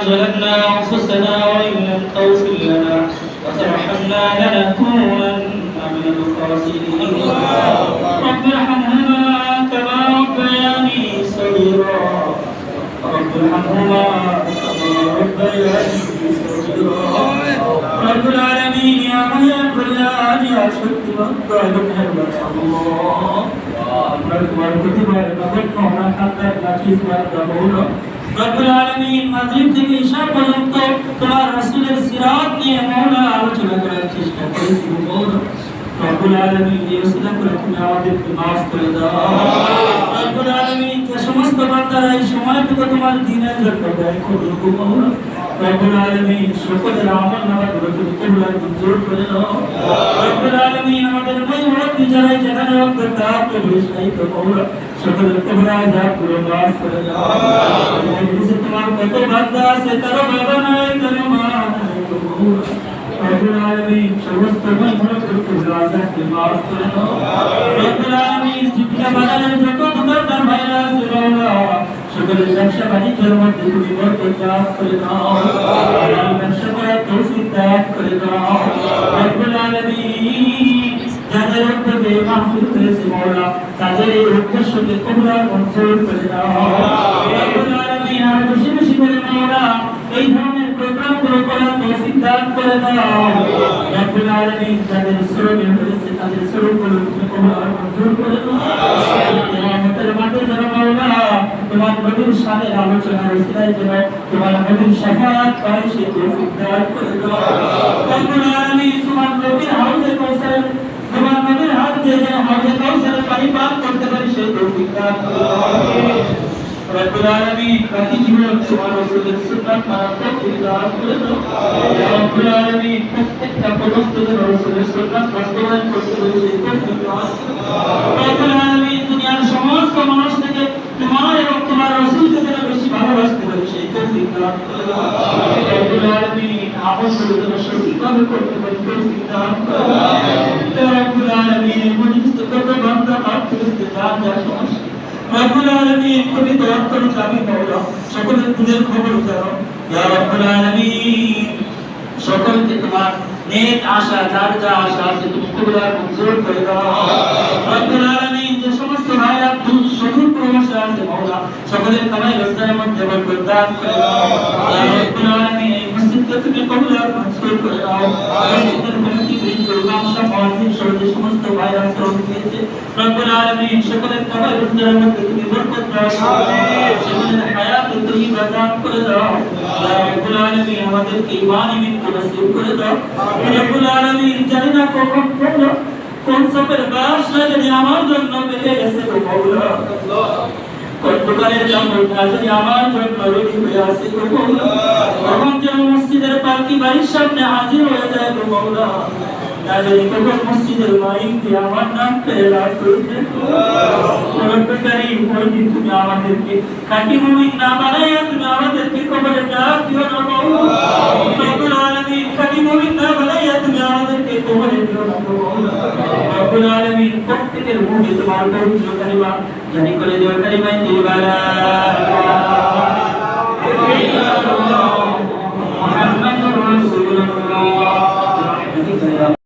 ظلمنا أنفسنا وإن لم تغفر لنا وترحمنا لنكونن من الخاسرين رب ارحمهما كما ربياني صغيرا رب ارحمهما كما ربياني صغيرا رب العالمين يا من يقبل يا عالي أشهد وأقبل الله رب العالمين মাগরিব থেকে ঈশা পর্যন্ত তোমার রাসূলের সিরাত নিয়ে মাওলা আলোচনা করার চেষ্টা করেছি মাওলা রব্বুল আলামিন এই ওসিলা করে তুমি আমাদেরকে maaf করে দাও রব্বুল আলামিন যে সমস্ত বান্দারা এই সময়টুকু তোমার দ্বীনের জন্য ব্যয় করলো মাওলা রব্বুল আলামিন সকলের আমলনামাগুলো তুমি কবুল আর মঞ্জুর করে দাও রব্বুল আলামিন আমাদের মুরব্বি যারা যেখানে অন্তরটা কবুল সাইতো মাওলা সকলের কবুল আযাবগুলো maaf করে দাও আমাদের তোমার কত বান্দা আছে কারো বাবা নাই কারো মা নাই রব্বুল আলামিন সমস্ত মুরব্বির কবুল আযাবকে maaf করে দাও রব্বুল আলামিন জীবিকা বাজারের যত দোকানদার ভাইরা আছে মাওলা সকলের ব্যবসা বাণিজ্যের মধ্যে তুমি বরকত দান করে দাও ব্যবসা করার তৌফিক দান করে দাও রব্বুল আলামিন যাদের উদ্যোগে মাহফিল হয়েছে মাওলা তাদের এই উদ্দেশ্যকে কবুল আর মঞ্জুর করে দাও রব্বুল আলামিন আর বেশি বেশি করে মাওলা এই ধরনের প্রোগ্রামগুলো করার তৌফিক দান করে দাও রব্বুল আলামিন যাদের শ্রমে হয়েছে তাদের শ্রমগুলো তুমি কবুল আর মঞ্জুর করে দাও কিয়ামতের মাঠে যারা মাওলা তোমার নবীর শানের আলোচনা রসিলায় যেন তোমার নবীর শাফাআত পায় সেই তৌফিক দান করে দাও রব্বুল আলামিন তোমার নবীর হাউজে কাউসার তোমার নবীর হাত দিয়ে যেন হাউজে কাউসারের পানি পান করতে পারি সেই তৌফিক দান করে দাও রব্বুল আলামিন প্রতি জীবন তোমার রাসূলের সুন্নাত মানার তৌফিক দান করে দাও রব্বুল আলামিন প্রত্যেকটা পদস্থ যেন রাসূলের সুন্নাত বাস্তবায়ন করতে পারি সেই তৌফিক দান রব্বুল আলামিন দুনিয়ার সমস্ত মানুষ থেকে তোমার এবং তোমার রাসূলকে যেন বেশি ভালোবাসতে পারি সেই তৌফিক দান করে দাও রব্বুল আলামিন আমলগুলো যেন সঠিকভাবে করতে পারি তৌফিক দান করে দাও রব্বুল আলামিন মজলিসে কত বান্দা মাফ করতে জান যা সমস্যা রব্বুল আলামিন তুমি তো অন্তর্যামী মাওলা সকলের দিনের খবর জানো ইয়া রব্বুল আলামিন সকলকে তোমার নেক আশা যার যা আশা আছে তুমি কবুল আর মঞ্জুর করে দাও রব্বুল আলামিন যে সমস্ত ভাইরা সুদূর প্রবাসে আছে মাওলা সকলের কামাই রোজগারের মধ্যে বরকত দান করে দাও ইয়া রব্বুল আলামিন এই মসজিদকে তুমি কবুল আর মঞ্জুর করে দাও মসজিদের কমিটি বৃন্দ ইমাম সাহেব মুয়াজ্জিন সহ যে সমস্ত ভাইরা শ্রম দিয়েছে রব্বুল আলামিন সকলের কামাই রোজগারের মধ্যে তুমি বরকত দাও সকলের হায়াত তৈয়বা দান করে দাও ইয়া রব্বুল আলামিন আমাদেরকে ঈমানি মৃত্যু নসিব করে দাও রব্বুল আলামিন জানি না কখন কোন সফের বাসনা যদি আমার জন্য পেয়ে গেছে গো মাওলা কোন দোকানের জামটা যদি আমার জন্য রেডি হয়ে আছে গো মাওলা তখন যেন মসজিদের পালকি বাড়ির সামনে হাজির হয়ে যায় গো মাওলা না যদি কখন মসজিদের মাইক দিয়ে আমার নাম ফেলা করবে রব্বুল কারীম ওই দিন তুমি আমাদেরকে খাঁটি মুমিন না বানাইয়া তুমি আমাদেরকে কবরে ডাক দিও না মাওলা রব্বুল আলামিন খাঁটি মুমিন না বানাইয়া তুমি আমাদেরকে কবরে দিও না মাওলা রব্বুল আলামিন প্রত্যেকের মুখে তোমার পবিত্র কালিমা জারি করে দিও কালিমায়ে তিবারা মুহাম্মাদুর রাসূলুল্লাহ